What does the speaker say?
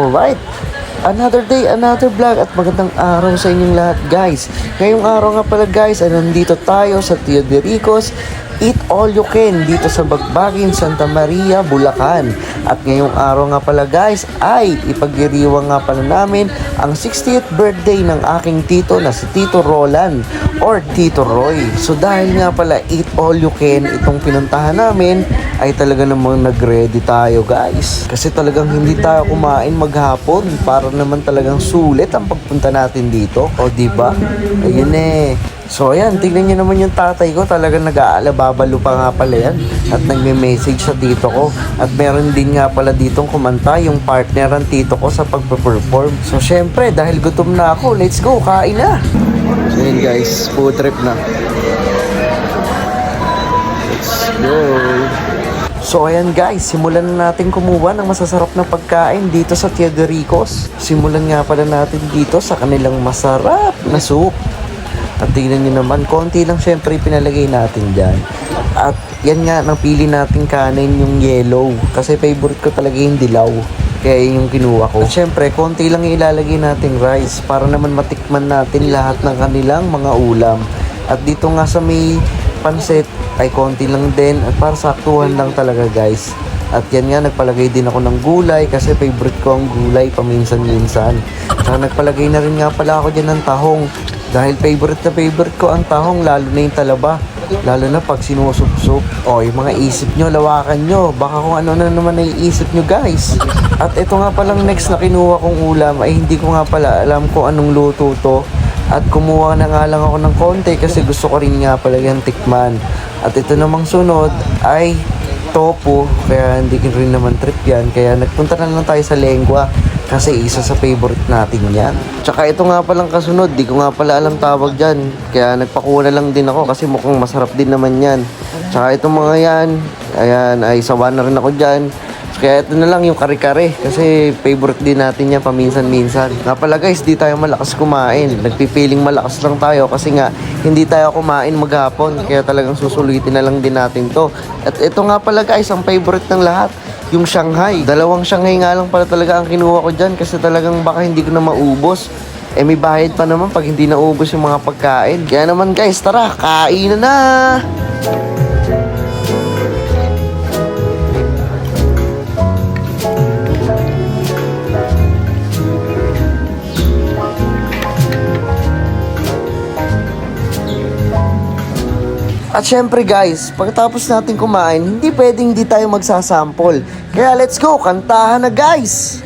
Alright, another day, another vlog at magandang araw sa inyong lahat guys. Ngayong araw nga pala guys ay nandito tayo sa Tío de Ricos Eat All You Can dito sa Bagbagin, Santa Maria, Bulacan. At ngayong araw nga pala guys ay ipagdiriwang nga pala namin ang 60th birthday ng aking tito na si Tito Roland or Tito Roy. So dahil nga pala Eat All You Can itong pinuntahan namin ay talaga namang nag-ready tayo guys. Kasi talagang hindi tayo kumain maghapon para naman talagang sulit ang pagpunta natin dito. O diba? Ayun eh. So ayan, tignan nyo naman yung tatay ko, talagang nag-aalababalo pa nga pala yan at nagme-message sa tito ko. At meron din nga pala ditong kumanta yung partner ng tito ko sa pagpe-perform. So syempre, dahil gutom na ako, let's go, kain na! So yun guys, food trip na. Let's go! So ayan guys, simulan na natin kumuha ng masasarap na pagkain dito sa Tío de Ricos. Simulan nga pala natin dito sa kanilang masarap na soup. At tingnan nyo naman, konti lang syempre pinalagay natin dyan. At yan nga, napili natin kanin yung yellow. Kasi favorite ko talaga yung dilaw. Kaya yun yung kinuha ko. At syempre, konti lang ilalagay natin rice para naman matikman natin lahat ng kanilang mga ulam. At dito nga sa may pansit ay konti lang din. At para saktuhan lang talaga guys. At yan nga, nagpalagay din ako ng gulay kasi favorite ko ang gulay paminsan-minsan. Saka nagpalagay na rin nga pala ako dyan ng tahong. Dahil favorite na favorite ko ang tahong, lalo na yung talaba. Lalo na pag sinusup-sup. O, yung mga isip nyo, lawakan nyo. Baka kung ano na naman naiisip nyo guys. At ito nga palang next na kinuha kong ulam ay hindi ko nga pala alam kung anong luto to. At kumuha na nga lang ako ng konti kasi gusto ko rin nga pala yung tikman. At ito namang sunod ay tofu. Kaya hindi ko rin naman trip yan. Kaya nagpunta na lang tayo sa lengua. Kasi isa sa favorite natin yan. Tsaka ito nga palang kasunod, di ko nga pala alam tawag dyan. Kaya nagpakuha lang din ako kasi mukhang masarap din naman yan. Tsaka itong mga yan, ayan, ay sawa na rin ako dyan. Kaya ito na lang yung kare-kare kasi favorite din natin yan paminsan-minsan. Nga pala guys, di tayo malakas kumain. Nagpipiling malakas lang tayo kasi nga hindi tayo kumain maghapon. Kaya talagang susulitin na lang din natin to. At ito nga pala guys, ang favorite ng lahat. Yung Shanghai. Dalawang Shanghai nga lang pala talaga ang kinuha ko dyan kasi talagang baka hindi ko na maubos. Eh may bayad pa naman pag hindi naubos yung mga pagkain. Kaya naman guys, tara, kain na! At syempre guys, pagkatapos natin kumain, hindi pwedeng hindi tayo magsasample. Kaya let's go, kantahan na guys!